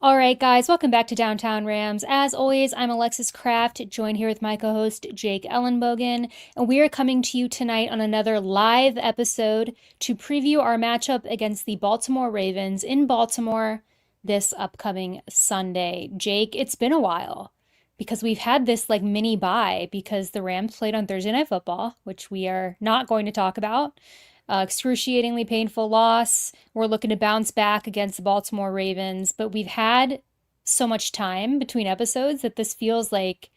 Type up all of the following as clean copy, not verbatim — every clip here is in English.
All right, guys, welcome back to Downtown Rams. As always, I'm Alexis Kraft, joined here with my co host, Jake Ellenbogen, and we are coming to you tonight on another live episode to preview our matchup against the Baltimore Ravens in Baltimore this upcoming Sunday. Jake, it's been a while because we've had this like mini bye because the Rams played on Thursday Night Football, which we are not going to talk about. Excruciatingly painful loss. We're looking to bounce back against the Baltimore Ravens, but we've had so much time between episodes that this feels like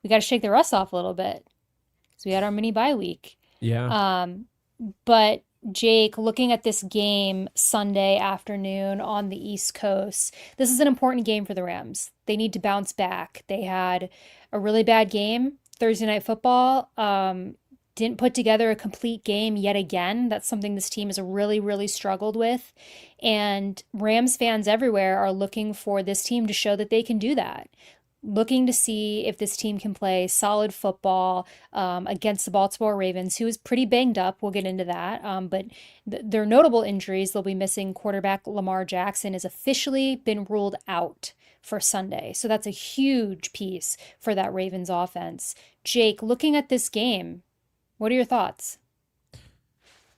we got to shake the rust off a little bit. So we had our mini bye week. Yeah. Um, but Jake, looking at this game Sunday afternoon on the East Coast, this is an important game for the Rams. They need to bounce back. They had a really bad game Thursday Night Football. Didn't put together a complete game yet again. That's something this team has really, really struggled with. And Rams fans everywhere are looking for this team to show that they can do that. Looking to see if this team can play solid football against the Baltimore Ravens, who is pretty banged up. We'll get into that. But their notable injuries, they'll be missing quarterback Lamar Jackson, has officially been ruled out for Sunday. So that's a huge piece for that Ravens offense. Jake, looking at this game, what are your thoughts?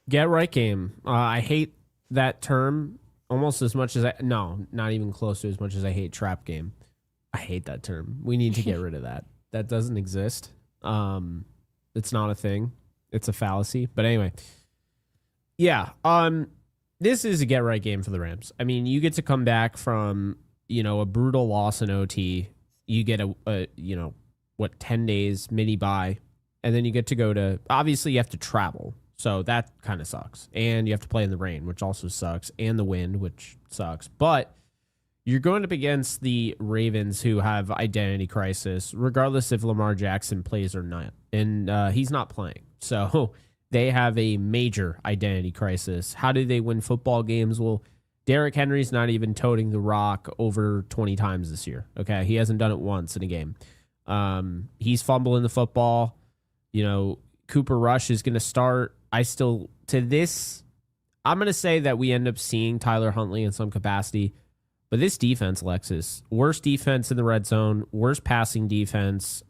Get right game. I hate that term almost as much as no, not even close to as much as I hate trap game. I hate that term. We need to get rid of that. That doesn't exist. It's not a thing. It's a fallacy. But anyway, yeah. This is a get right game for the Rams. I mean, you get to come back from a brutal loss in OT. You get a 10 days mini bye, and then you get to go to, obviously you have to travel. So that kind of sucks. And you have to play in the rain, which also sucks, and the wind, which sucks. But you're going up against the Ravens, who have identity crisis, regardless if Lamar Jackson plays or not. And he's not playing. So they have a major identity crisis. How do they win football games? Well, Derrick Henry's not even toting the rock over 20 times this year. Okay. He hasn't done it once in a game. He's fumbling the football. Cooper Rush is going to start. I'm going to say that we end up seeing Tyler Huntley in some capacity. But this defense, Alexis, worst defense in the red zone, worst passing defense,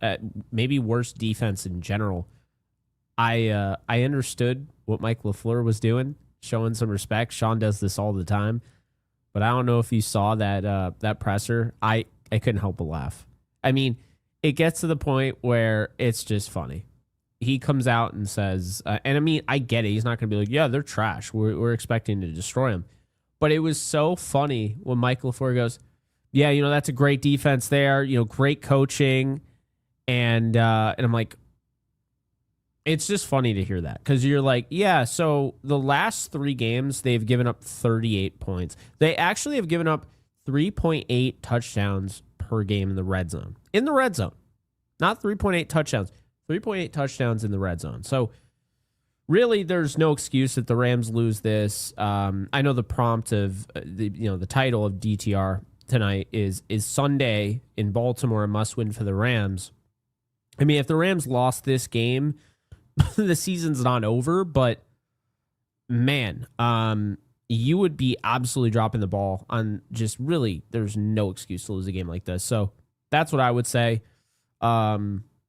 maybe worst defense in general. I understood what Mike LaFleur was doing, showing some respect. Sean does this all the time. But I don't know if you saw that presser. I couldn't help but laugh. I mean, it gets to the point where it's just funny. He comes out and says, and I mean, I get it. He's not going to be like, yeah, they're trash. We're expecting to destroy them. But it was so funny when Mike LaFleur goes, yeah, that's a great defense there, great coaching. And I'm like, it's just funny to hear that, because you're like, yeah, so the last 3 games, they've given up 38 points. They actually have given up 3.8 touchdowns per game in the red zone. In the red zone. Not 3.8 touchdowns. 3.8 touchdowns in the red zone. So really, there's no excuse that the Rams lose this. I know the prompt of the title of DTR tonight is Sunday in Baltimore, a must win for the Rams. I mean, if the Rams lost this game, the season's not over. But man, you would be absolutely dropping the ball on just really. There's no excuse to lose a game like this. So that's what I would say.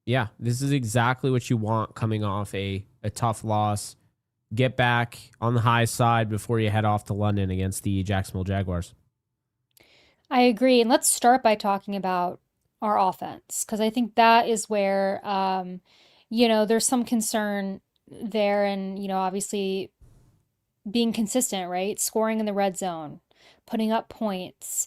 Yeah, this is exactly what you want coming off a tough loss. Get back on the high side before you head off to London against the Jacksonville Jaguars. I agree. And let's start by talking about our offense, because I think that is where, there's some concern there. And, obviously being consistent, right? Scoring in the red zone, putting up points,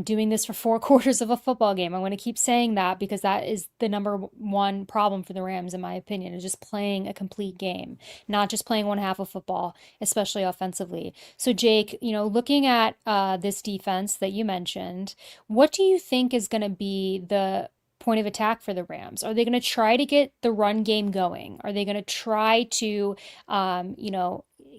doing this for 4 quarters of a football game. I'm going to keep saying that because that is the number one problem for the Rams, in my opinion, is just playing a complete game, not just playing one half of football, especially offensively. So, Jake, looking at this defense that you mentioned, what do you think is going to be the point of attack for the Rams? Are they going to try to get the run game going? Are they going to try to,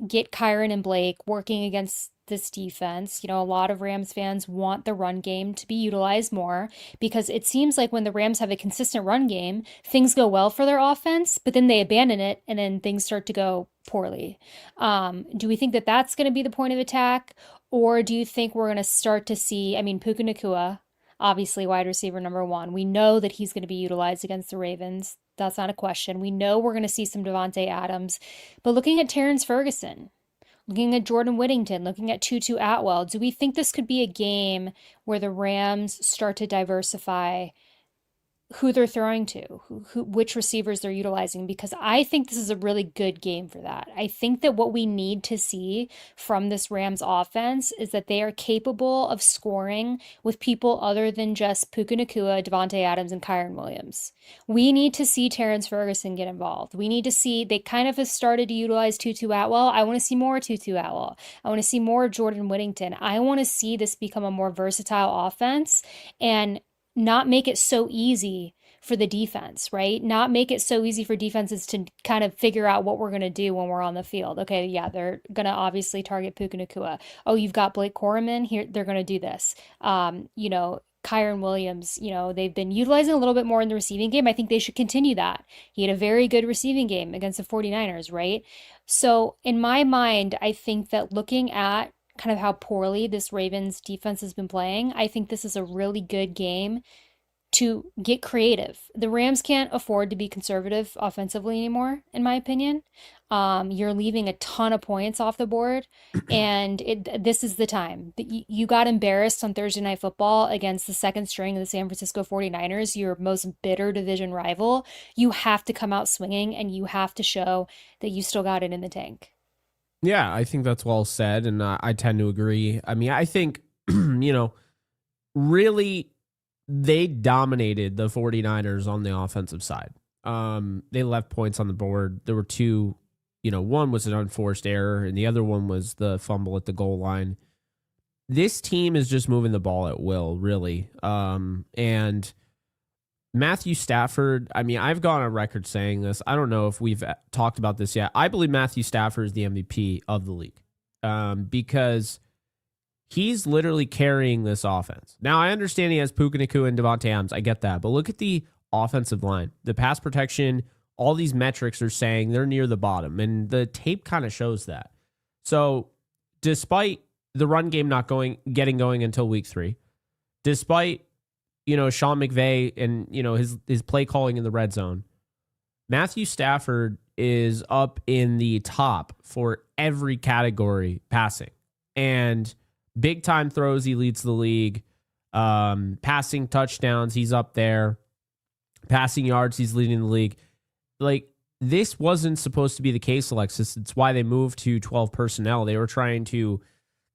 get Kyron and Blake working against this defense? A lot of Rams fans want the run game to be utilized more, because it seems like when the Rams have a consistent run game, things go well for their offense, but then they abandon it and then things start to go poorly. Do we think that that's going to be the point of attack? Or do you think we're going to start to see, I mean, Puka Nakua, obviously wide receiver number one. We know that he's going to be utilized against the Ravens. That's not a question. We know we're going to see some Devontae Adams. But looking at Terrence Ferguson, looking at Jordan Whittington, looking at Tutu Atwell, do we think this could be a game where the Rams start to diversify who they're throwing to, which receivers they're utilizing, because I think this is a really good game for that. I think that what we need to see from this Rams offense is that they are capable of scoring with people other than just Puka Nakua, Devontae Adams, and Kyron Williams. We need to see Terrence Ferguson get involved. We need to see, they kind of have started to utilize Tutu Atwell. I want to see more Tutu Atwell. I want to see more Jordan Whittington. I want to see this become a more versatile offense and not make it so easy for the defense, right? Not make it so easy for defenses to kind of figure out what we're going to do when we're on the field. Okay, yeah, they're going to obviously target Puka Nakua. Oh, you've got Blake Corum here. They're going to do this. Kyron Williams, they've been utilizing a little bit more in the receiving game. I think they should continue that. He had a very good receiving game against the 49ers, right? So in my mind, I think that looking at kind of how poorly this Ravens defense has been playing, I think this is a really good game to get creative. The Rams can't afford to be conservative offensively anymore, in my opinion. You're leaving a ton of points off the board, and this is the time. You got embarrassed on Thursday Night Football against the second string of the San Francisco 49ers, your most bitter division rival. You have to come out swinging, and you have to show that you still got it in the tank. Yeah, I think that's well said, and I tend to agree. I mean, I think, really they dominated the 49ers on the offensive side. They left points on the board. There were two, one was an unforced error, and the other one was the fumble at the goal line. This team is just moving the ball at will, really. And Matthew Stafford, I mean, I've gone on record saying this. I don't know if we've talked about this yet. I believe Matthew Stafford is the MVP of the league because he's literally carrying this offense. Now, I understand he has Puka Nakua and Devontae Adams. I get that. But look at the offensive line. The pass protection, all these metrics are saying they're near the bottom, and the tape kind of shows that. So despite the run game not getting going until week 3, despite Sean McVay and, his play calling in the red zone, Matthew Stafford is up in the top for every category passing. And big time throws, he leads the league. Passing touchdowns, he's up there. Passing yards, he's leading the league. Like, this wasn't supposed to be the case, Alexis. It's why they moved to 12 personnel. They were trying to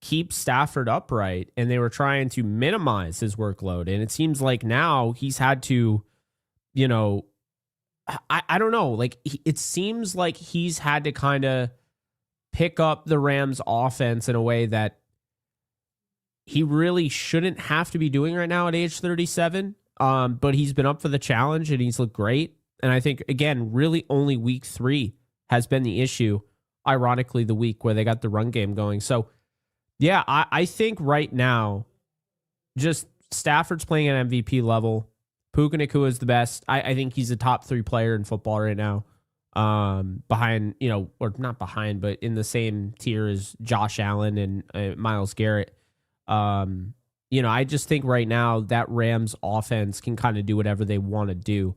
keep Stafford upright, and they were trying to minimize his workload. And it seems like now he's had to, I don't know. Like, it seems like he's had to kind of pick up the Rams offense in a way that he really shouldn't have to be doing right now at age 37. But he's been up for the challenge, and he's looked great. And I think, again, really only week 3 has been the issue. Ironically, the week where they got the run game going. So, yeah, I think right now, just Stafford's playing at MVP level. Puka Nakua is the best. I think he's a top 3 player in football right now. Behind, or not behind, but in the same tier as Josh Allen and Myles Garrett. I just think right now that Rams offense can kind of do whatever they want to do.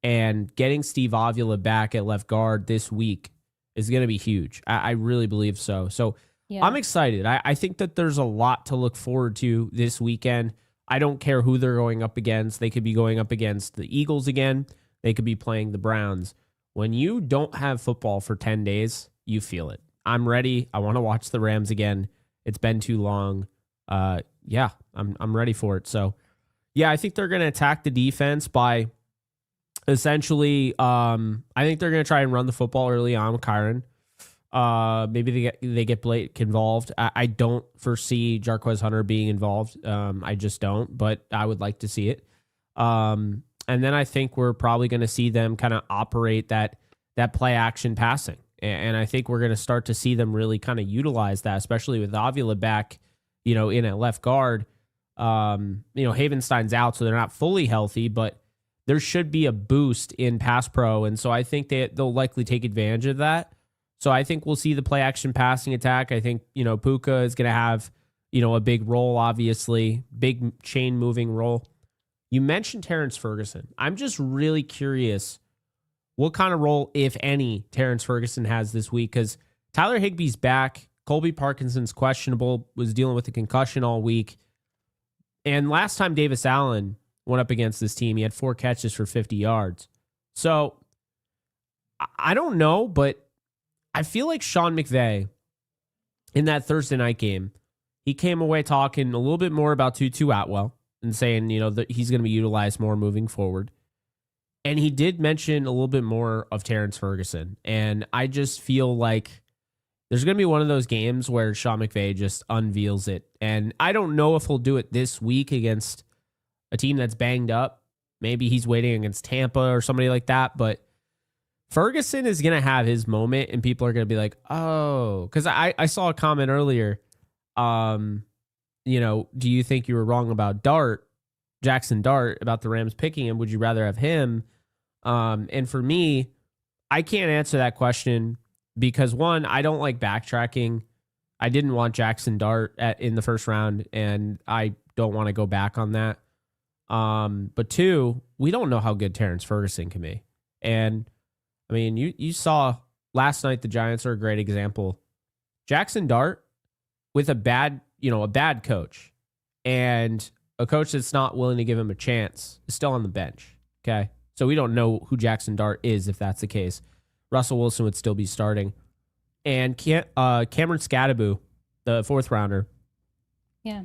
And getting Steve Avila back at left guard this week is going to be huge. I really believe so. So, yeah. I'm excited. I think that there's a lot to look forward to this weekend. I don't care who they're going up against. They could be going up against the Eagles again. They could be playing the Browns. When you don't have football for 10 days, you feel it. I'm ready. I want to watch the Rams again. It's been too long. Yeah, I'm ready for it. So, yeah, I think they're going to attack the defense by essentially, I think they're going to try and run the football early on with Kyron. Maybe they get Blake involved. I don't foresee Jarquez Hunter being involved. I just don't, but I would like to see it. And then I think we're probably going to see them kind of operate that play action passing. And I think we're going to start to see them really kind of utilize that, especially with Avila back, in at left guard. Havenstein's out, so they're not fully healthy, but there should be a boost in pass pro. And so I think they'll likely take advantage of that. So I think we'll see the play action passing attack. I think, Puka is going to have, a big role, obviously, big chain moving role. You mentioned Terrence Ferguson. I'm just really curious what kind of role, if any, Terrence Ferguson has this week, because Tyler Higbee's back. Colby Parkinson's questionable, was dealing with a concussion all week. And last time Davis Allen went up against this team, he had 4 catches for 50 yards. So I don't know, but I feel like Sean McVay in that Thursday night game, he came away talking a little bit more about Tutu Atwell and saying, that he's going to be utilized more moving forward. And he did mention a little bit more of Terrence Ferguson. And I just feel like there's going to be one of those games where Sean McVay just unveils it. And I don't know if he'll do it this week against a team that's banged up. Maybe he's waiting against Tampa or somebody like that. But Ferguson is going to have his moment, and people are going to be like, oh, because I saw a comment earlier. Do you think you were wrong about Jackson Dart, about the Rams picking him? Would you rather have him? And for me, I can't answer that question because, one, I don't like backtracking. I didn't want Jackson Dart in the first round, and I don't want to go back on that. But two, we don't know how good Terrence Ferguson can be. And I mean, you saw last night the Giants are a great example. Jackson Dart with a bad coach and a coach that's not willing to give him a chance is still on the bench. Okay. So we don't know who Jackson Dart is if that's the case. Russell Wilson would still be starting. And Cameron Scadaboo, the 4th rounder. Yeah.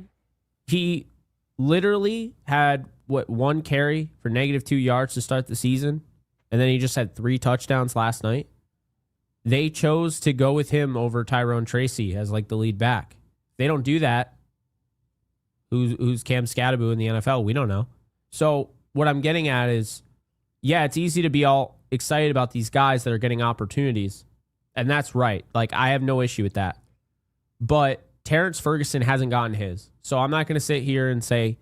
He literally had, 1 carry for -2 yards to start the season. And then he just had 3 touchdowns last night. They chose to go with him over Tyrone Tracy as like the lead back. They don't do that. Who's Cam Scadaboo in the NFL? We don't know. So what I'm getting at is, yeah, it's easy to be all excited about these guys that are getting opportunities. And that's right. Like, I have no issue with that. But Terrence Ferguson hasn't gotten his. So I'm not going to sit here and say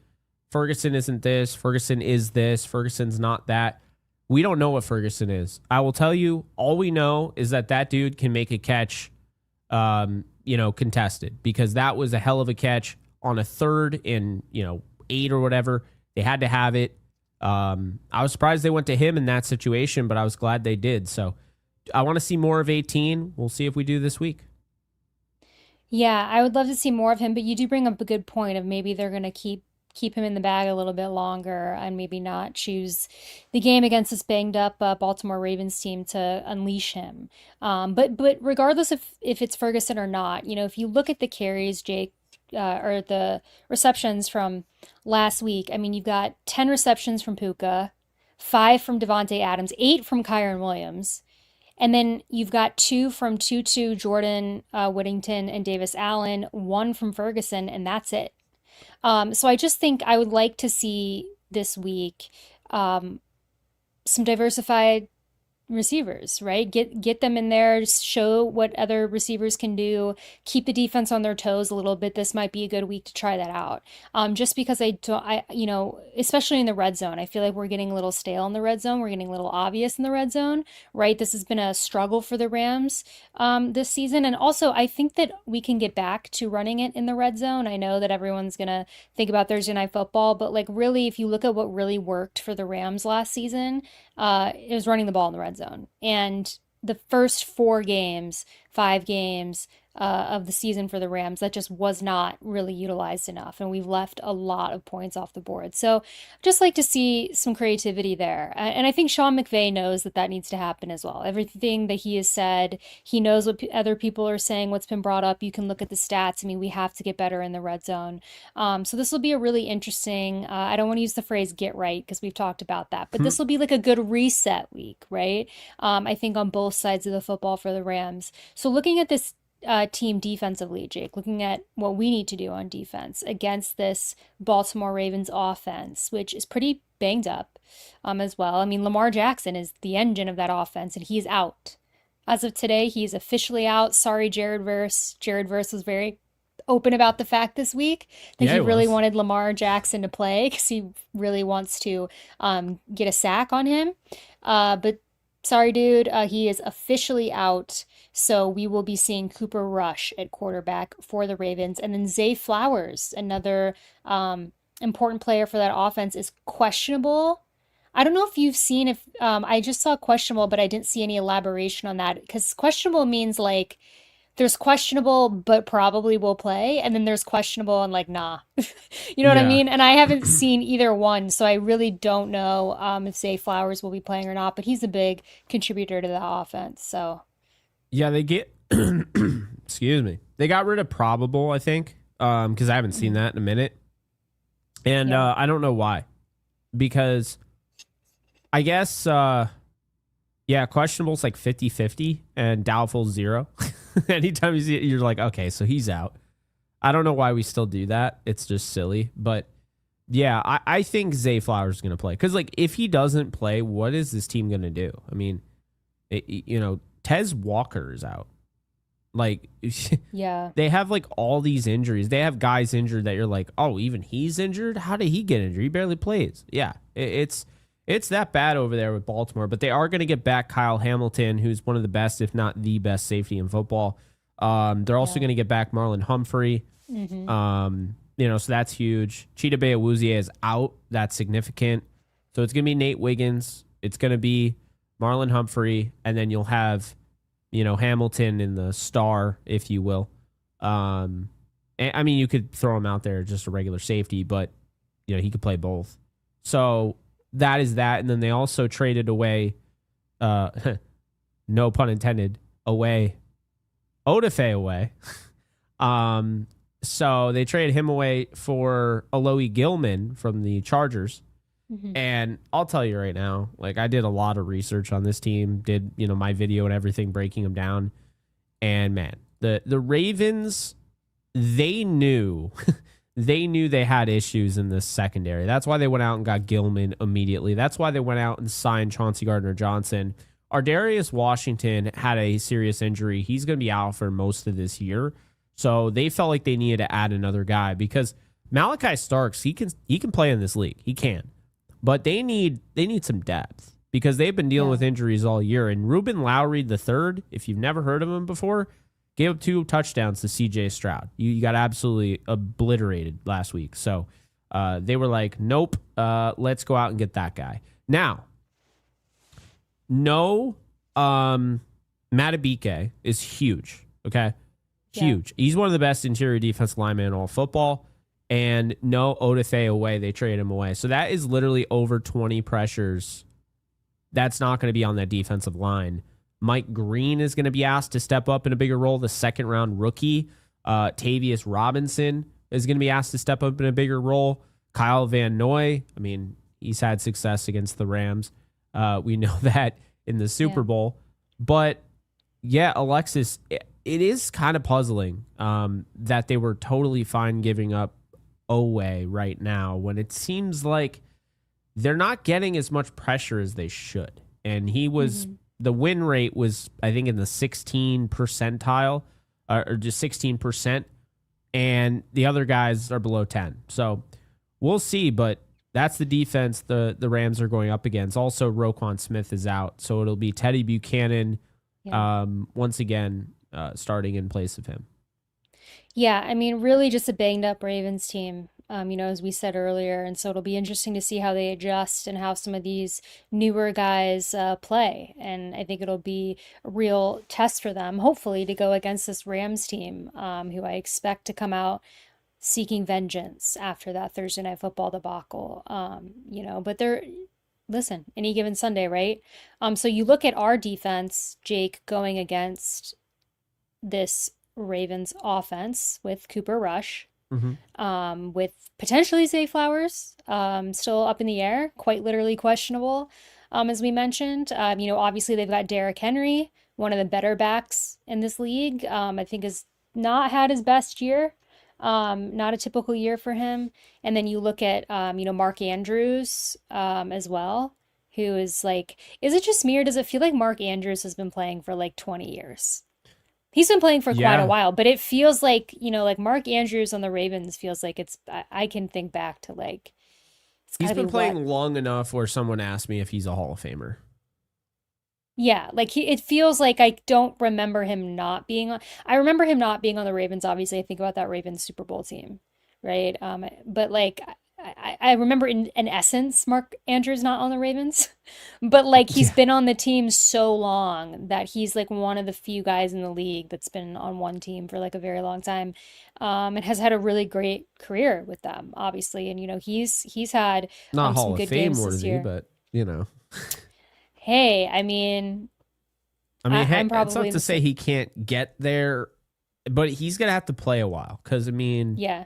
Ferguson isn't this, Ferguson is this, Ferguson's not that. We don't know what Ferguson is. I will tell you, all we know is that dude can make a catch, contested, because that was a hell of a catch on a 3rd and 8 or whatever. They had to have it. I was surprised they went to him in that situation, but I was glad they did. So I want to see more of 18. We'll see if we do this week. Yeah, I would love to see more of him, but you do bring up a good point of maybe they're going to keep him in the bag a little bit longer and maybe not choose the game against this banged up Baltimore Ravens team to unleash him. But regardless if it's Ferguson or not, if you look at the carries, Jake, or the receptions from last week, I mean, you've got 10 receptions from Puka, 5 from Devontae Adams, 8 from Kyron Williams. And then you've got 2 from Tutu, Jordan Whittington, and Davis Allen, 1 from Ferguson, and that's it. So I just think I would like to see this week some diversified receivers, right? Get them in there, just show what other receivers can do, keep the defense on their toes a little bit. This might be a good week to try that out. Just because especially in the red zone, I feel like we're getting a little stale in the red zone. We're getting a little obvious in the red zone, right? This has been a struggle for the Rams this season. And also, I think that we can get back to running it in the red zone. I know that everyone's going to think about Thursday Night Football, but like really, if you look at what really worked for the Rams last season, it was running the ball in the red zone. And the first 5 games of the season for the Rams, that just was not really utilized enough. And we've left a lot of points off the board. So just like to see some creativity there. And I think Sean McVay knows that needs to happen as well. Everything that he has said, he knows what other people are saying, what's been brought up. You can look at the stats. I mean, we have to get better in the red zone. So this will be a really interesting, I don't want to use the phrase get right because we've talked about that, but this will be like a good reset week, right? I think on both sides of the football for the Rams. So looking at this team defensively, Jake, looking at what we need to do on defense against this Baltimore Ravens offense, which is pretty banged up as well. I mean, Lamar Jackson is the engine of that offense, and he's out. As of today, he's officially out. Sorry, Jared Verse. Jared Verse was very open about the fact this week that he really wanted Lamar Jackson to play because he really wants to get a sack on him. But sorry, dude, he is officially out. So we will be seeing Cooper Rush at quarterback for the Ravens. And then Zay Flowers, another important player for that offense, is questionable. I don't know if you've seen if I just saw questionable, but I didn't see any elaboration on that because questionable means like there's questionable but probably will play, and then there's questionable and like nah. You know what I Yeah. mean? And I haven't seen either one, so I really don't know if Zay Flowers will be playing or not, but he's a big contributor to the offense. So Yeah, they get excuse me. They got rid of probable, I think. Because I haven't seen mhm. that in a minute. And Yeah. I don't know why. Because I guess yeah, questionable's like 50-50 and doubtful 0. Anytime you see it, you're like, okay, so he's out. I don't know why we still do that. It's just silly. But yeah, I think Zay Flowers is going to play. Because, like, if he doesn't play, what is this team going to do? I mean, Tez Walker is out. Like, Yeah. they have, like, all these injuries. They have guys injured that you're like, oh, even he's injured? How did he get injured? He barely plays. Yeah, it's that bad over there with Baltimore. But they are going to get back Kyle Hamilton, who's one of the best, if not the best, safety in football. They're also Yeah. going to get back Marlon Humphrey. Hmm. So that's huge. Cheetah Bay Awuzie is out. That's significant. So it's going to be Nate Wiggins. It's going to be Marlon Humphrey. And then you'll have, Hamilton in the star, if you will. I mean, you could throw him out there just a regular safety, but, he could play both. So that is that. And then they also traded away, uh, no pun intended, Odafe away. um, so they traded him away for Alohi Gilman from the Chargers. Hmm. And I'll tell you right now, like I did a lot of research on this team, did, my video and everything, breaking them down. And man, the Ravens, they knew they had issues in this secondary. That's why they went out and got Gilman immediately. That's why they went out and signed Chauncey Gardner-Johnson. Ardarius Washington had a serious injury. He's going to be out for most of this year. So they felt like they needed to add another guy because Malachi Starks, he can play in this league. He can. But they need some depth because they've been dealing Yeah. with injuries all year. And Ruben Lowry the third, if you've never heard of him before, gave up 2 touchdowns to CJ Stroud. You got absolutely obliterated last week. So they were like, nope, let's go out and get that guy. Now, no, Matabike is huge. Okay. Yeah. Huge. He's one of the best interior defensive linemen in all football. And no Odafe away. They traded him away. So that is literally over 20 pressures. That's not going to be on that defensive line. Mike Green is going to be asked to step up in a bigger role. The second round rookie, Tavius Robinson, is going to be asked to step up in a bigger role. Kyle Van Noy, I mean, he's had success against the Rams. We know that in the Yeah. Super Bowl. But yeah, Alexis, it is kind of puzzling that they were totally fine giving up Owe right now when it seems like they're not getting as much pressure as they should. And Hmm. the win rate was, I think, in the 16 percentile or just 16%. And the other guys are below 10. So we'll see. But that's the defense the Rams are going up against. Also, Roquan Smith is out. So it'll be Teddy Buchanan Yeah. once again starting in place of him. Yeah, I mean, really just a banged up Ravens team, as we said earlier. And so it'll be interesting to see how they adjust and how some of these newer guys play. And I think it'll be a real test for them, hopefully, to go against this Rams team, who I expect to come out seeking vengeance after that Thursday night football debacle. But listen, any given Sunday, right? So you look at our defense, Jake, going against this Ravens offense with Cooper Rush, Mm-hmm. with potentially Zay Flowers, still up in the air, quite literally questionable, as we mentioned. Obviously they've got Derrick Henry, one of the better backs in this league. I think has not had his best year. Not a typical year for him. And then you look at, Mark Andrews, as well, who is like, is it just me or does it feel like Mark Andrews has been playing for like 20 years? He's been playing for quite a Yeah, while, but it feels like, like Mark Andrews on the Ravens feels like I can think back to like, it's got he's to be been what? playing long enough where someone asked me if he's a Hall of Famer. Yeah, like it feels like I don't remember him not being on. I remember him not being on the Ravens. Obviously, I think about that Ravens Super Bowl team, right? But like I remember in essence, Mark Andrews not on the Ravens, but like he's Yeah. been on the team so long that he's like one of the few guys in the league that's been on one team for like a very long time, and has had a really great career with them, obviously. And he's had Not some Hall of good Fame games this worthy, year. but you know. Hey, I mean. I mean, hey, I'm it's not probably to the say same. he can't get there, but he's gonna have to play a while. Because I mean, Yeah.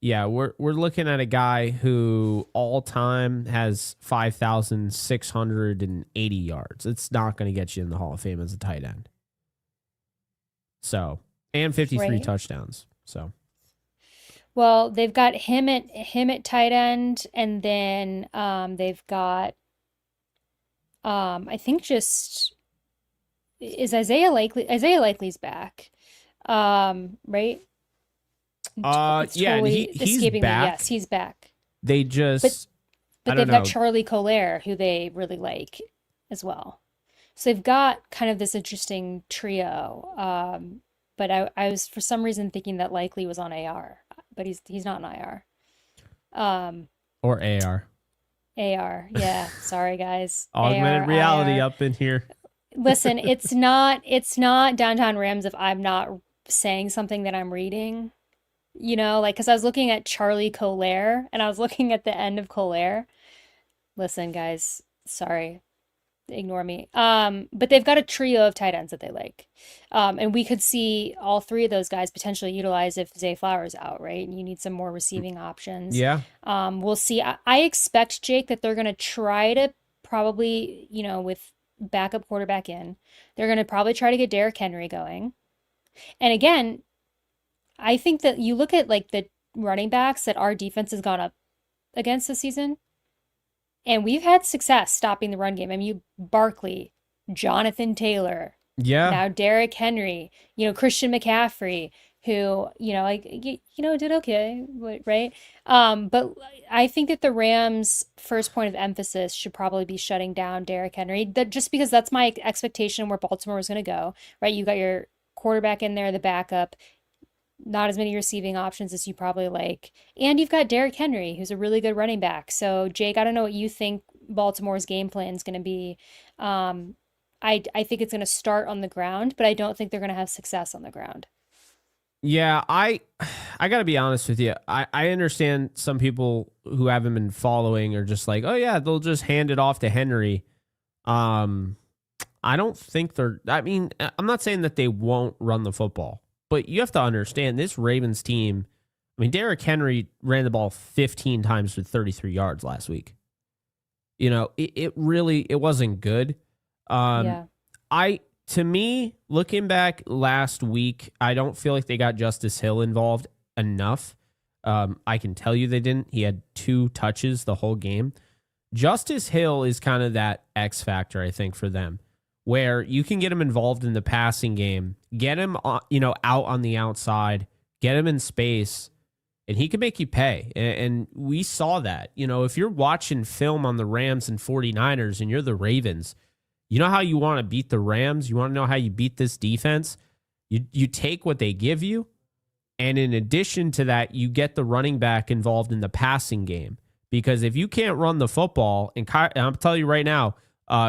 yeah, we're looking at a guy who all time has 5,680 yards. It's not going to get you in the Hall of Fame as a tight end. So, and 53 Right. touchdowns. So, Well, they've got him at tight end, and then they've got I think just is Isaiah Likely's back. Right? It's yeah, and totally he's escaping me. Yes, back. he's back. They But just, I but don't they've got know. Charlie Collier, who they really like as well. So they've got kind of this interesting trio. But I was for some reason thinking that Likely was on AR, but he's not on IR. Um, Or AR. AR, yeah. Sorry, guys. Augmented AR, reality IR. up in here. Listen, it's not Downtown Rams if I'm not saying something that I'm reading. Like because I was looking at Charlie Collier and I was looking at the end of Collier. Listen, guys, sorry. Ignore me. But they've got a trio of tight ends that they like. And we could see all three of those guys potentially utilized if Zay Flowers out, right? And you need some more receiving options. Yeah. We'll see. I expect, Jake, that they're going to try to probably, with backup quarterback in, they're going to probably try to get Derrick Henry going. And again, I think that you look at like the running backs that our defense has gone up against this season. And we've had success stopping the run game. I mean, Barkley, Jonathan Taylor, Yeah. now Derrick Henry, Christian McCaffrey, who, like, did okay, right? But I think that the Rams' first point of emphasis should probably be shutting down Derrick Henry. That just because that's my expectation where Baltimore was going to go, right? You got your quarterback in there, the backup, not as many receiving options as you probably like. And you've got Derrick Henry, who's a really good running back. So, Jake, I don't know what you think Baltimore's game plan is going to be. I think it's going to start on the ground, but I don't think they're going to have success on the ground. Yeah, I got to be honest with you. I understand some people who haven't been following are just like, "Oh yeah, they'll just hand it off to Henry." Um I don't think they're I mean, I'm not saying that they won't run the football, but you have to understand this Ravens team. I mean, Derrick Henry ran the ball 15 times for 33 yards last week. It really it wasn't good. Um, Yeah. I to me, looking back last week, I don't feel like they got Justice Hill involved enough. I can tell you they didn't. He had 2 touches the whole game. Justice Hill is kind of that X factor, I think, for them, where you can get him involved in the passing game, get him, out on the outside, get him in space, and he can make you pay. And we saw that. If you're watching film on the Rams and 49ers and you're the Ravens, you know how you want to beat the Rams? You want to know how you beat this defense? You take what they give you, and in addition to that, you get the running back involved in the passing game. Because if you can't run the football, and I'm telling you right now,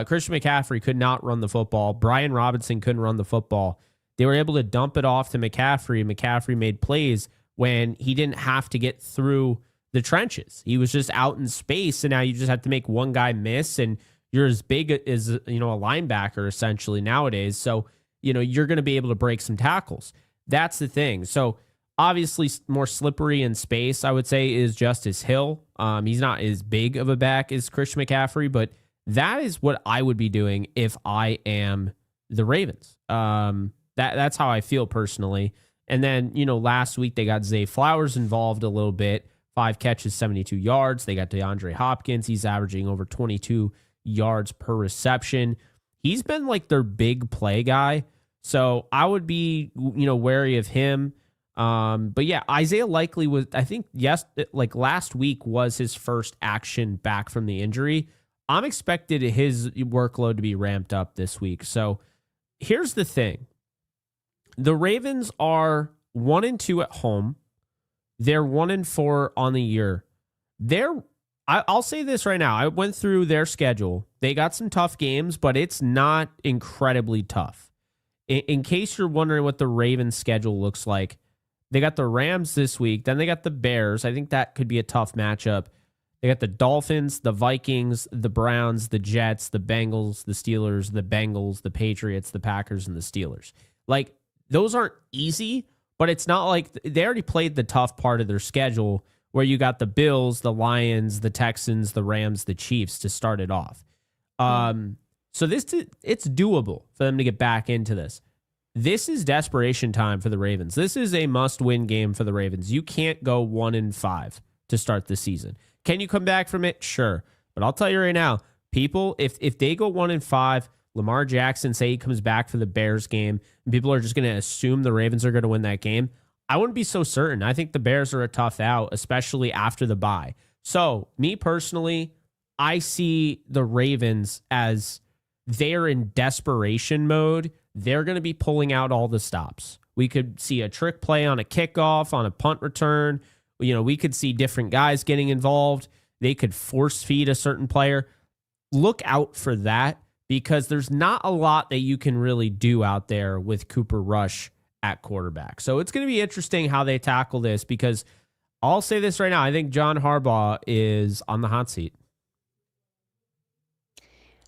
Christian McCaffrey could not run the football. Brian Robinson couldn't run the football. They were able to dump it off to McCaffrey. McCaffrey made plays when he didn't have to get through the trenches. He was just out in space, and now you just have to make one guy miss, and you're as big as a linebacker essentially nowadays. So you're going to be able to break some tackles. That's the thing. So obviously, more slippery in space, I would say, is Justice Hill. He's not as big of a back as Christian McCaffrey, but that is what I would be doing if I am the Ravens. That's how I feel personally. And then, last week they got Zay Flowers involved a little bit. 5 catches, 72 yards. They got DeAndre Hopkins. He's averaging over 22 yards per reception. He's been like their big play guy. So I would be, wary of him. But yeah, Isaiah Likely was, I think, yes, like last week was his first action back from the injury. I'm expected his workload to be ramped up this week. So here's the thing. The Ravens are 1-2 at home. They're 1-4 on the year. I'll say this right now. I went through their schedule. They got some tough games, but it's not incredibly tough. In case you're wondering what the Ravens schedule looks like, they got the Rams this week. Then they got the Bears. I think that could be a tough matchup. They got the Dolphins, the Vikings, the Browns, the Jets, the Bengals, the Steelers, the Bengals, the Patriots, the Packers, and the Steelers. Like, those aren't easy, but it's not like they already played the tough part of their schedule where you got the Bills, the Lions, the Texans, the Rams, the Chiefs to start it off. So it's doable for them to get back into this. This is desperation time for the Ravens. This is a must-win game for the Ravens. You can't go 1-5 to start the season. Can you come back from it? Sure. But I'll tell you right now, people, if they go 1-5, Lamar Jackson say he comes back for the Bears game, and people are just going to assume the Ravens are going to win that game, I wouldn't be so certain. I think the Bears are a tough out, especially after the bye. So, me personally, I see the Ravens as they're in desperation mode. They're going to be pulling out all the stops. We could see a trick play on a kickoff, on a punt return. We could see different guys getting involved. They could force feed a certain player. Look out for that because there's not a lot that you can really do out there with Cooper Rush at quarterback. So it's going to be interesting how they tackle this because I'll say this right now. I think John Harbaugh is on the hot seat.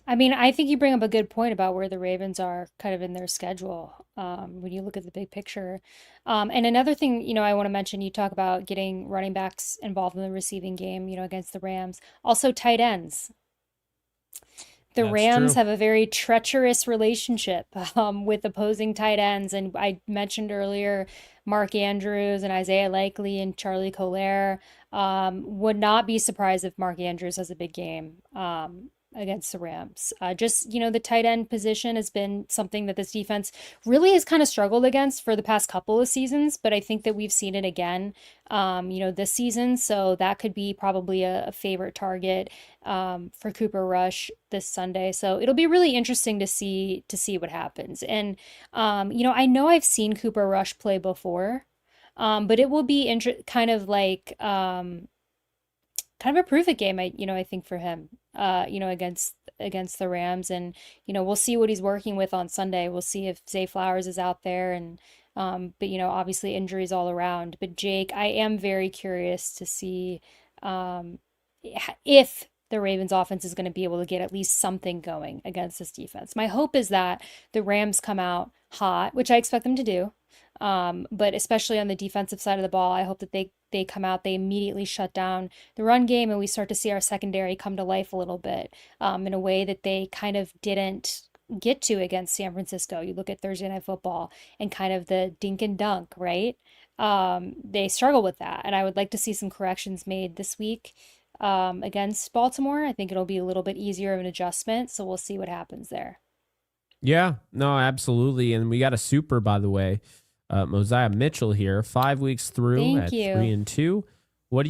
I mean, I think you bring up a good point about where the Ravens are kind of in their schedule when you look at the big picture. And another thing, I want to mention, you talk about getting running backs involved in the receiving game, against the Rams. Also, tight ends. The That's Rams true. have a very treacherous relationship with opposing tight ends. And I mentioned earlier Mark Andrews and Isaiah Likely and Charlie Collier. Would not be surprised if Mark Andrews has a big game against the Rams. The tight end position has been something that this defense really has kind of struggled against for the past couple of seasons, but I think that we've seen it again, this season. So that could be probably a favorite target for Cooper Rush this Sunday. So it'll be really interesting to see what happens. And I know I've seen Cooper Rush play before, but it will be kind of like kind of a prove it game, I think for him, against the Rams, and we'll see what he's working with on Sunday. We'll see if Zay Flowers is out there, and but obviously injuries all around. But Jake, I am very curious to see um, if the Ravens offense is going to be able to get at least something going against this defense. My hope is that the Rams come out hot, which I expect them to do. But especially on the defensive side of the ball, I hope that they come out, they immediately shut down the run game, and we start to see our secondary come to life a little bit in a way that they kind of didn't get to against San Francisco. You look at Thursday Night Football and kind of the dink and dunk, right? They struggle with that, and I would like to see some corrections made this week against Baltimore. I think it'll be a little bit easier of an adjustment, so we'll see what happens there. Yeah, no, absolutely. And we got a super, by the way. Mosiah Mitchell here, 5 weeks through Thank at you. 3-2. What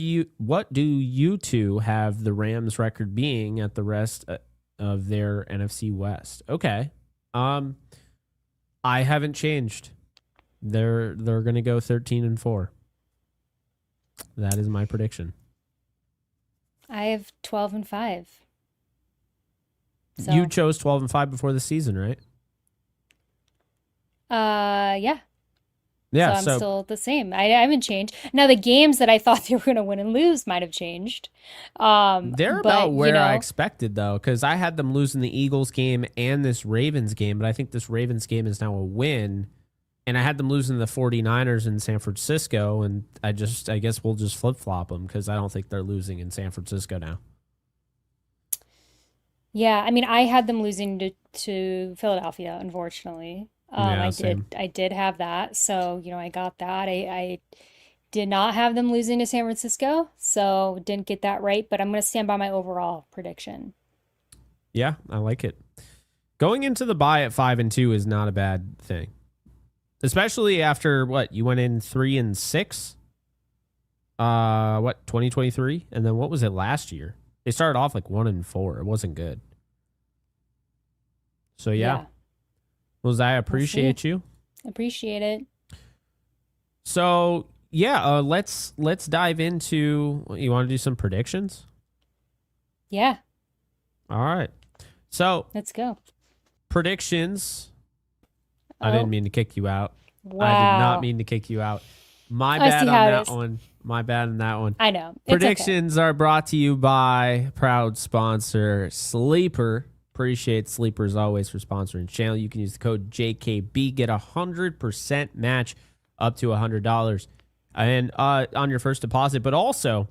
do you two have the Rams record being at the rest of their NFC West? Okay. I haven't changed. They're going to go 13-4. That is my prediction. I have 12-5. You So, chose 12-5 before the season, right? yeah. So Yeah, I'm so still the same. I haven't changed. Now the games that I thought they were going to win and lose might have changed. they're But about where I expected, though, because I had them losing the Eagles game and this Ravens game, but I think this Ravens game is now a win. And I had them losing the 49ers in San Francisco, and I guess we'll just flip-flop them because I don't think they're losing in San Francisco now. yeah, I mean, I had them losing to Philadelphia, unfortunately. Yeah, I same. did have that. So, I got that. I did not have them losing to San Francisco, so didn't get that right, but I'm going to stand by my overall prediction. Yeah, I like it. Going into the bye at 5-2 is not a bad thing, especially after what you went in 3-6. 2023, and then what was it last year? They started off like 1-4. It wasn't good. So yeah, Yeah, Jose, I we'll see. appreciate you. Appreciate it. So yeah, let's dive into. You want to do some predictions? Yeah, All right. So let's go. predictions. I didn't Oh, mean to kick you out. I did not wow. mean to kick you out. My I bad see on how it that is. one. My bad on that one. I know. It's okay. Predictions are brought to you by proud sponsor Sleeper. Appreciate Sleeper as always for sponsoring the channel. You can use the code JKB, get 100% match up to $100 and on your first deposit, but also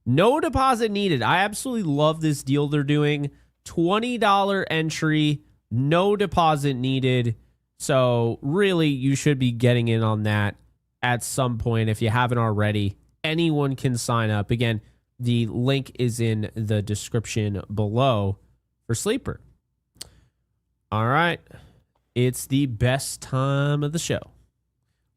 no deposit needed. I absolutely love this deal they're doing. $20 entry, no deposit needed. So really, you should be getting in on that at some point if you haven't already. Anyone can sign up. Again, the link is in the description below for Sleeper. All right. It's the best time of the show.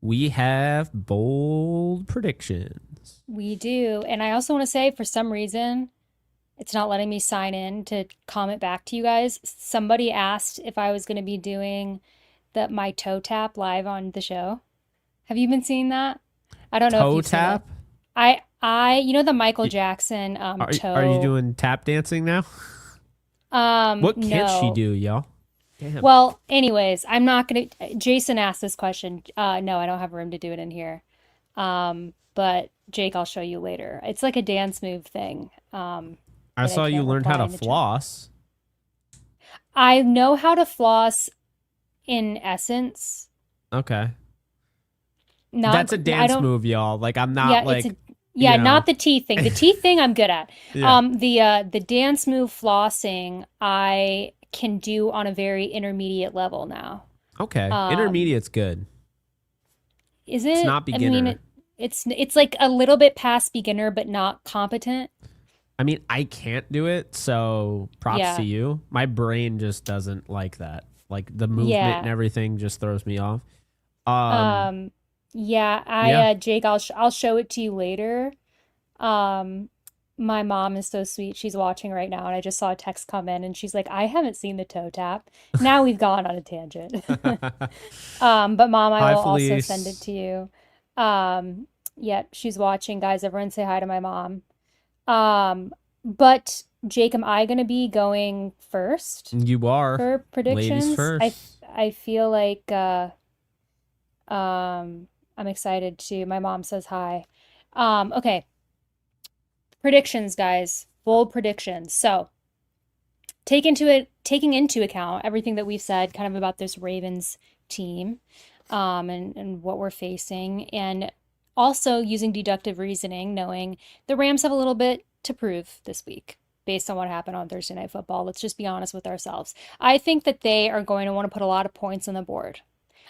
We have bold predictions. We do. And I also want to say, for some reason, it's not letting me sign in to comment back to you guys. Somebody asked if I was going to be doing my toe tap live on the show. Have you been seeing that? I don't know if Toe you've seen it. tap? You know the Michael Y- Jackson Are you toe. doing tap dancing now? What can't she No. do, y'all? Damn. Well, anyways, I'm not gonna. Jason asked this question. No, I don't have room to do it in here. But Jake, I'll show you later. It's like a dance move thing. I That I saw you can't learn how reply to in the chat. floss. I know how to floss in essence. Okay. Not, That's a I dance don't, move, y'all. Like I'm not yeah, it's like, a, yeah, you not the teeth thing. The teeth thing I'm good at. yeah. The dance move flossing I can do on a very intermediate level now. Okay. Um, Intermediate's good. is It's it? not I mean, beginner. it's like a little bit past beginner, but not competent. I mean, I can't do it, so props to Yeah, you. My brain just doesn't like that. Like the movement and yeah. everything just throws me off. Um, Um, yeah. yeah. Jake, I'll show it to you later. Um, my mom is so sweet. She's watching right now, and I just saw a text come in, and she's like, "I haven't seen the toe tap." Now we've gone on a tangent. But mom, I Hi, will also send it Felice. to you. Um, yep, she's watching, guys. Everyone say hi to my mom. Um, but Jake, am I gonna be going first You are for ladies predictions? first. I feel like I'm excited too. My mom says hi. Okay. Predictions, guys. Bold predictions. So, taking into account everything that we've said kind of about this Ravens team, and what we're facing, and also using deductive reasoning, knowing the Rams have a little bit to prove this week based on what happened on Thursday Night Football. Let's just be honest with ourselves. I think that they are going to want to put a lot of points on the board.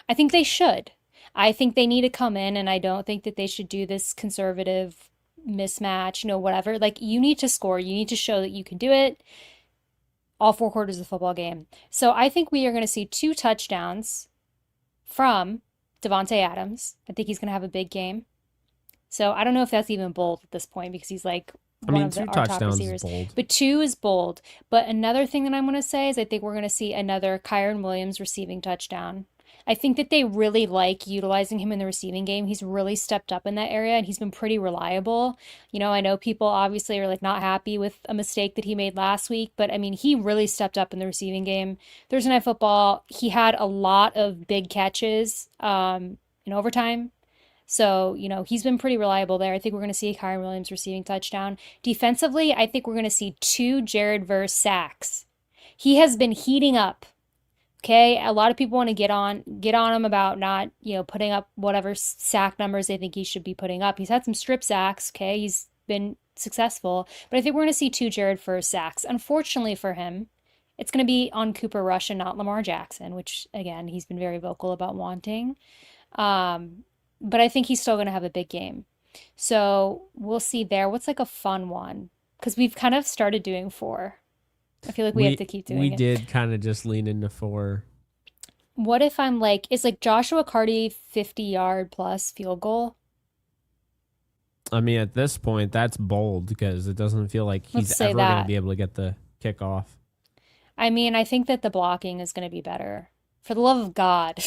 I think they should. I think they need to come in, and I don't think that they should do this conservative mismatch, whatever. Like, you need to score. You need to show that you can do it all four quarters of the football game. So I think we are going to see two touchdowns from Devontae Adams. I think he's going to have a big game. So I don't know if that's even bold at this point because he's like I one mean, of two our top touchdowns is receivers. bold. But two is bold. But another thing that I'm going to say is I think we're going to see another Kyron Williams receiving touchdown. I think that they really like utilizing him in the receiving game. He's really stepped up in that area and he's been pretty reliable. I know people obviously are like not happy with a mistake that he made last week, but I mean, he really stepped up in the receiving game. Thursday Night Football, he had a lot of big catches in overtime. So, he's been pretty reliable there. I think we're going to see Kyron Williams receiving touchdown. Defensively, I think we're going to see two Jared Verse sacks. He has been heating up. Okay, a lot of people want to get on him about not, putting up whatever sack numbers they think he should be putting up. He's had some strip sacks. Okay, he's been successful, but I think we're going to see two Jared Verse sacks. Unfortunately for him, it's going to be on Cooper Rush and not Lamar Jackson, which again he's been very vocal about wanting. Um, but I think he's still going to have a big game. So we'll see there. What's like a fun one? Because we've kind of started doing four. I feel like we have We to keep we doing it. did kind of just lean into four. What if I'm like, it's like Joshua Carty 50-yard plus field goal? I mean, at this point, that's bold because it doesn't feel like Let's he's say ever going to that. be able to get the kickoff. I mean, I think that the blocking is going to be better. For the love of God.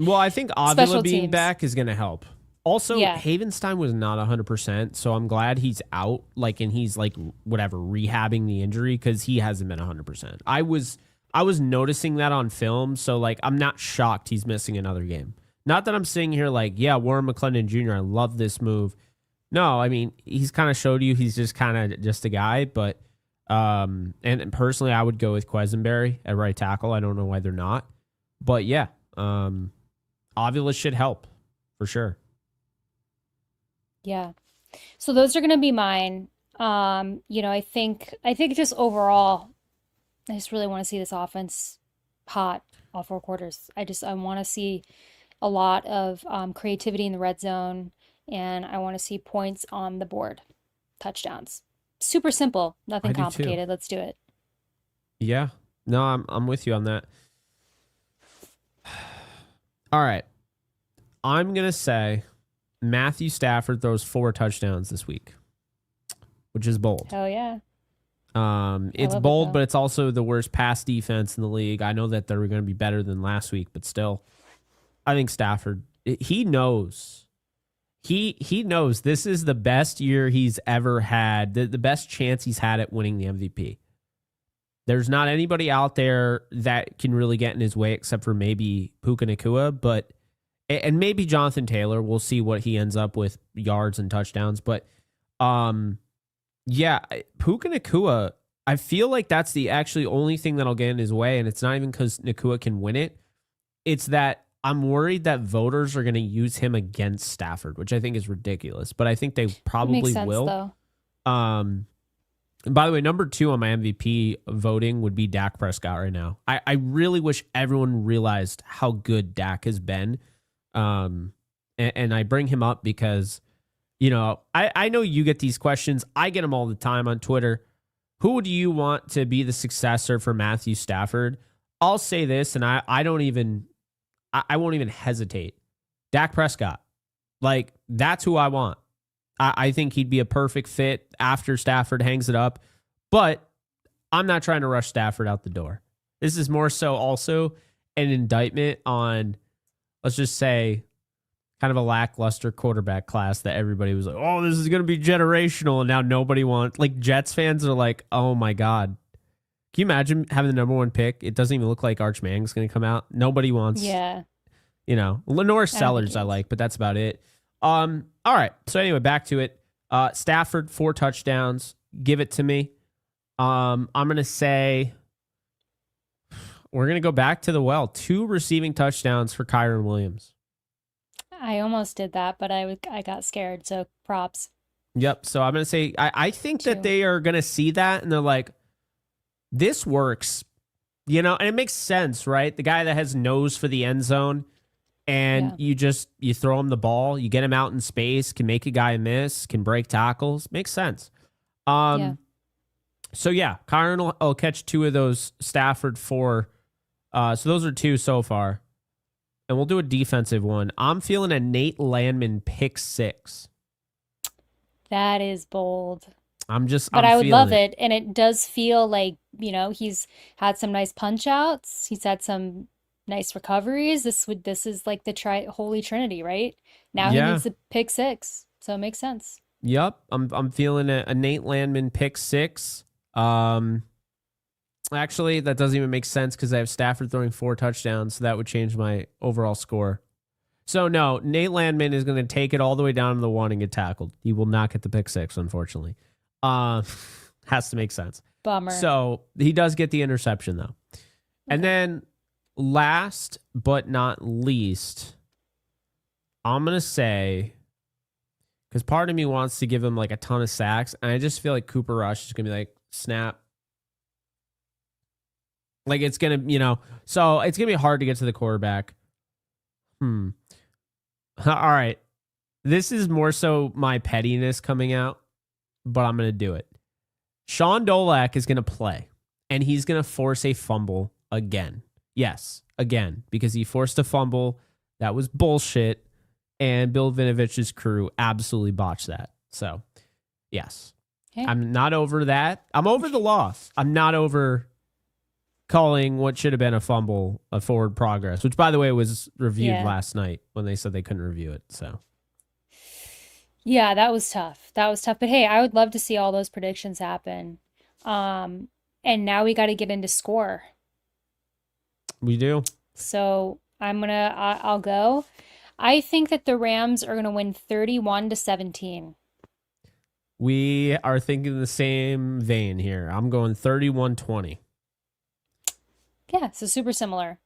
Well, I think Avila Special being teams. back is going to help. Also, Yeah. Havenstein was not 100%, so I'm glad he's out, like, and he's like whatever rehabbing the injury because he hasn't been 100%. I was noticing that on film, so like I'm not shocked he's missing another game. Not that I'm sitting here like, yeah, Warren McClendon Jr. I love this move. No, I mean he's kind of showed you he's just kind of just a guy, but and personally I would go with Quesenberry at right tackle. I don't know why they're not, but yeah, Avila should help for sure. Yeah. So those are going to be mine. I think just overall, I just really want to see this offense hot all 4 quarters. I want to see a lot of creativity in the red zone, and I want to see points on the board, touchdowns. Super simple, I nothing do too. complicated. Let's do it. Yeah, no, I'm with you on that. All right, I'm gonna say Matthew Stafford throws 4 touchdowns this week, which is bold. Hell yeah. I It's love it bold, though. but it's also the worst pass defense in the league. I know that they're going to be better than last week, but still, I think Stafford. He knows. He knows this is the best year he's ever had. The best chance he's had at winning the MVP. There's not anybody out there that can really get in his way except for maybe Puka Nakua, but and maybe Jonathan Taylor. We'll see what he ends up with yards and touchdowns, but um yeah, Puka Nakua, I feel like that's the actually only thing that'll get in his way, and it's not even because Nakua can win it. It's that I'm worried that voters are going to use him against Stafford, which I think is ridiculous, but I think they It makes probably sense will. though. Um, and by the way, number 2 on my MVP voting would be Dak Prescott right now. I really wish everyone realized how good Dak has been. And I bring him up because I know you get these questions. I get them all the time on Twitter. Who do you want to be the successor for Matthew Stafford? I'll say this, and I don't even, I won't even hesitate. Dak Prescott. Like, that's who I want. I think he'd be a perfect fit after Stafford hangs it up, but I'm not trying to rush Stafford out the door. This is more so also an indictment on, let's just say, kind of a lackluster quarterback class that everybody was like, oh, this is going to be generational. And now nobody wants, like, Jets fans are like, oh my God. Can you imagine having the number 1 pick? It doesn't even look like Arch Manning's going to come out. Nobody wants, Yeah. Lenore I don't think Sellers he I is. like, but that's about it. All right. So anyway, back to it. Stafford, 4 touchdowns. Give it to me. I'm going to say we're going to go back to the well. 2 receiving touchdowns for Kyron Williams. I almost did that, but I got scared, so props. Yep. So I'm going to say, I think that Two. they are going to see that and they're like, this works, and it makes sense, right? The guy that has nose for the end zone and Yeah. you throw him the ball, you get him out in space, can make a guy miss, can break tackles. Makes sense. Yeah. So yeah, Kyron will catch 2 of those, Stafford 4. So those are 2 so far. And we'll do a defensive one. I'm feeling a Nate Landman pick 6. That is bold. But I'm I would feeling love it. it. And it does feel like, he's had some nice punch outs. He's had some nice recoveries. This is like the holy trinity, right? Now he Yeah. needs to pick six. So it makes sense. Yep. I'm feeling a Nate Landman pick 6. Actually, that doesn't even make sense because I have Stafford throwing 4 touchdowns, so that would change my overall score. So no, Nate Landman is going to take it all the way down to the 1 and get tackled. He will not get the pick 6, unfortunately. Uh, has to make sense. Bummer. So he does get the interception though. And Okay. then last but not least, I'm going to say, because part of me wants to give him like a ton of sacks, and I just feel like Cooper Rush is going to be like, snap. Like it's going to, so it's going to be hard to get to the quarterback. All right. This is more so my pettiness coming out, but I'm going to do it. Sean Dolak is going to play, and he's going to force a fumble again. Yes, again, because he forced a fumble. That was bullshit, and Bill Vinovich's crew absolutely botched that. So, yes. Okay. I'm not over that. I'm over the loss. I'm not over calling what should have been a fumble a forward progress, which, by the way, was reviewed Yeah. last night when they said they couldn't review it. So, Yeah, that was tough. That was tough. But hey, I would love to see all those predictions happen. Um, and now we got to get into score. we do. So I'll go. I think that the Rams are gonna win 31-17. We are thinking the same vein here. I'm going 31-20. Yeah, so super similar.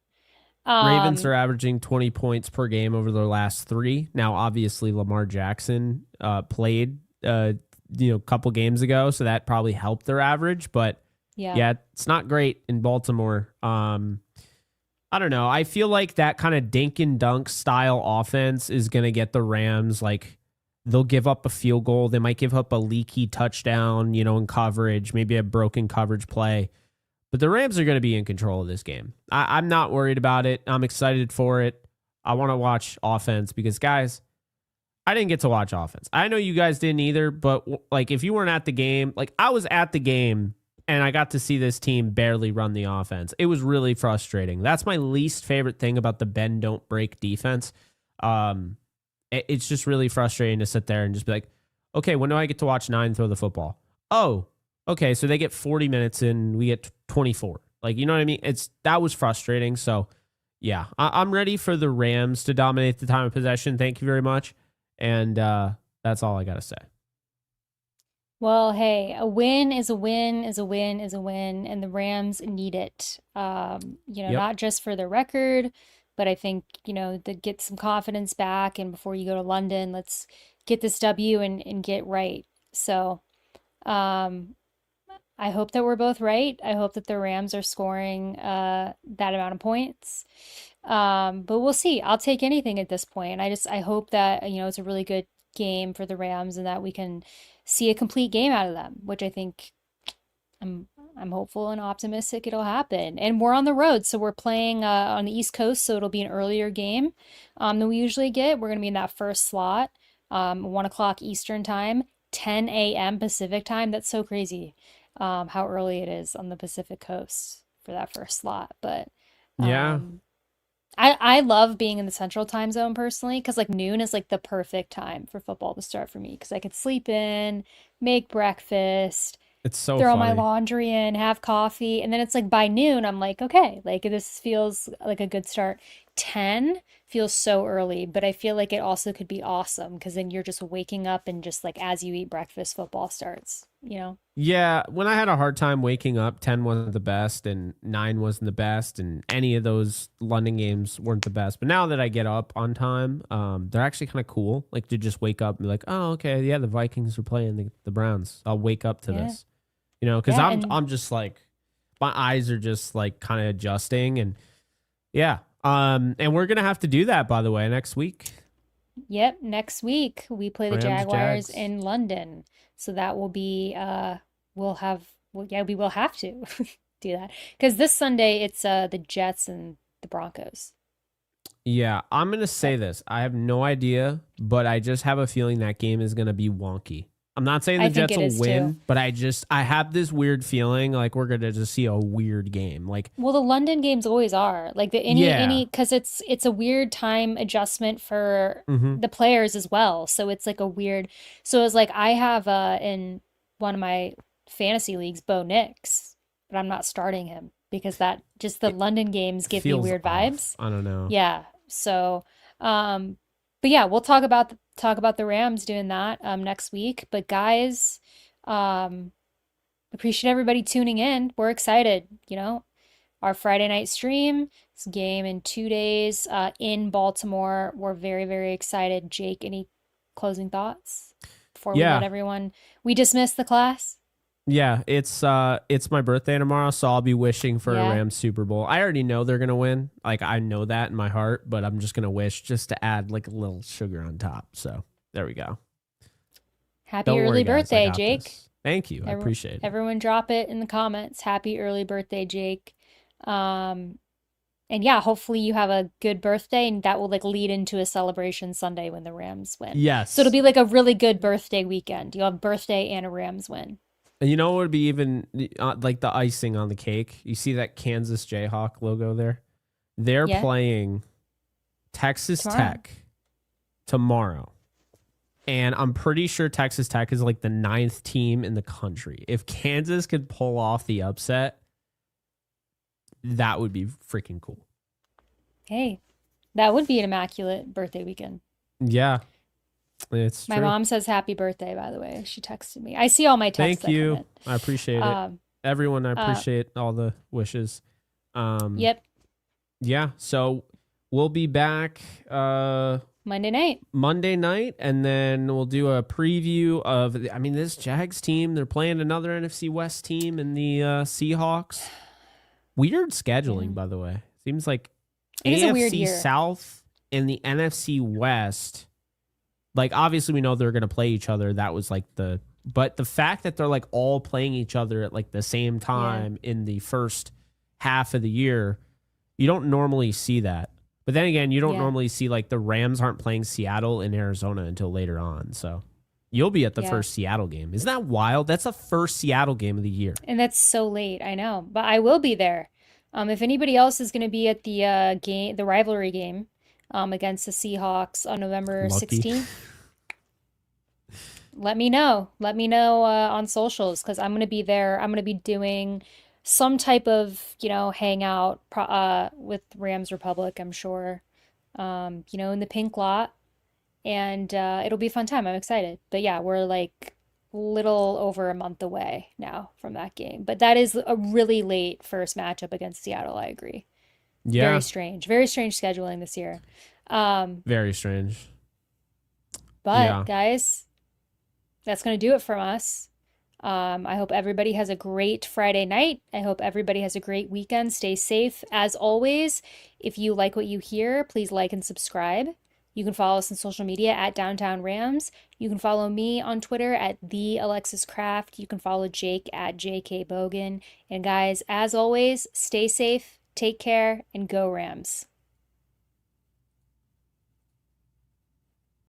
Ravens are Um, averaging 20 points per game over their last three. Now, obviously, Lamar Jackson played a couple games ago, so that probably helped their average. But yeah. yeah, it's not great in Baltimore. I don't know. I feel like that kind of dink and dunk style offense is going to get the Rams. Like, they'll give up a field goal. They might give up a leaky touchdown, in coverage, maybe a broken coverage play. But the Rams are going to be in control of this game. I'm not worried about it. I'm excited for it. I want to watch offense because, guys, I didn't get to watch offense. I know you guys didn't either, but like if you weren't at the game, like I was at the game and I got to see this team barely run the offense. It was really frustrating. That's my least favorite thing about the bend don't break defense. It's just really frustrating to sit there and just be like, okay, when do I get to watch nine throw the football? Oh, okay, so they get 40 minutes and we get 24. Like, you know what I mean? That was frustrating. So, yeah, I'm ready for the Rams to dominate the time of possession. Thank you very much. And that's all I got to say. Well, hey, a win is a win is a win is a win, and the Rams need it. Yep. Not just for the record, but I think, to get some confidence back and before you go to London, let's get this W and get right. So, um, I hope that we're both right. I hope that the Rams are scoring that amount of points. But we'll see. I'll take anything at this point. I hope that, it's a really good game for the Rams and that we can see a complete game out of them, which I think I'm I'm hopeful and optimistic it'll happen. And we're on the road, so we're playing on the East Coast, so it'll be an earlier game than we usually get. We're gonna be in that first slot, 1 o'clock Eastern time, 10 a.m. Pacific time. That's so crazy, how early it is on the Pacific Coast for that first slot. But Yeah, um, I love being in the Central Time zone personally, because like noon is like the perfect time for football to start for me, because I could sleep in, make breakfast, it's so throw my funny. laundry in, have coffee, and then it's like by noon, I'm like, okay, like this feels like a good start. 10 feels so early, but I feel like it also could be awesome because then you're just waking up and just like as you eat breakfast, football starts. Yeah, when I had a hard time waking up, 10 wasn't the best and 9 wasn't the best and any of those London games weren't the best. But now that I get up on time, they're actually kind of cool. Like to just wake up and be like, "Oh, okay, yeah, the Vikings are playing the Browns. I'll wake up to Yeah. this." Cuz Yeah, I'm and I'm just like my eyes are just like kind of adjusting and yeah. And we're going to have to do that by the way next week. yep, next week we play the Rams Jaguars Jags. in London. So that will be we'll have well yeah, we will have to do that. Because this Sunday it's the Jets and the Broncos. Yeah, I'm going to say But this. I have no idea, but I just have a feeling that game is going to be wonky. I'm not saying the I think Jets it will is too. win, but I have this weird feeling like we're going to just see a weird game. Like, Well, the London games always are. Like the yeah. any because it's a weird time adjustment for Mhm. the players as well. So it's like a weird so it's like I have in one of my fantasy leagues Bo Nix, but I'm not starting him because that just the It London games give me feels weird off. vibes. I don't know. Yeah. So but yeah, we'll talk about the Rams doing that next week. But guys, um appreciate everybody tuning in. We're excited. Our Friday night stream. This game in 2 days in Baltimore. We're very, very excited. Jake, any closing thoughts before we let Yeah. everyone? We dismiss the class? Yeah, it's my birthday tomorrow, so I'll be wishing for a Yeah. Rams Super Bowl. I already know they're going to win. Like I know that in my heart, but I'm just going to wish just to add like a little sugar on top. So, there we go. Happy Don't worry early guys, I birthday, got Jake. this. Thank you. I Every, appreciate it. everyone drop it in the comments. Happy early birthday, Jake. Um, And yeah, hopefully you have a good birthday and that will like lead into a celebration Sunday when the Rams win. So it'll Yes. be like a really good birthday weekend. You'll have birthday and a Rams win. And you know what would be even like the icing on the cake? You see that Kansas Jayhawk logo there? They're Yeah, playing Texas tomorrow. Tech tomorrow. And I'm pretty sure Texas Tech is like the ninth team in the country. If Kansas could pull off the upset, that would be freaking cool. Hey, that would be an immaculate birthday weekend. Yeah, it's My true. mom says happy birthday, by the way. She texted me. I see all my texts Thank that come you. in. I appreciate it. Um, Everyone, I uh, appreciate all the wishes. Um, yep, yeah, so we'll be back Monday night. Monday night, and then we'll do a preview of. I mean, this Jags team. They're playing another NFC West team in the Seahawks. Weird Yeah. scheduling, by the way. Seems like It is a weird AFC year. South and the NFC West. Like, obviously, we know they're going to play each other. That was like but the fact that they're like all playing each other at like the same Yeah. time in the first half of the year, you don't normally see that. But then again, you don't Yeah. normally see like the Rams aren't playing Seattle and Arizona until later on. So you'll be at the Yeah. first Seattle game. Isn't that wild? That's the first Seattle game of the year. And that's so late, I know, but I will be there. If anybody else is going to be at the game, the rivalry game, against the Seahawks on November Lucky. 16th, let me know. Let me know on socials because I'm going to be there. I'm going to be doing some type of, hangout with Rams Republic, I'm sure. In the pink lot, and it'll be a fun time. I'm excited. But yeah, we're like little over a month away now from that game. But that is a really late first matchup against Seattle. I agree. Yeah, Very strange scheduling this year. Um, very strange. but Yeah. guys, that's gonna do it from us. I hope everybody has a great Friday night. I hope everybody has a great weekend. Stay safe. As always, if you like what you hear, please like and subscribe. You can follow us on social media at Downtown Rams. You can follow me on Twitter at the Alexis Craft. You can follow Jake at JK Bogan. And guys, as always, stay safe, take care, and go Rams.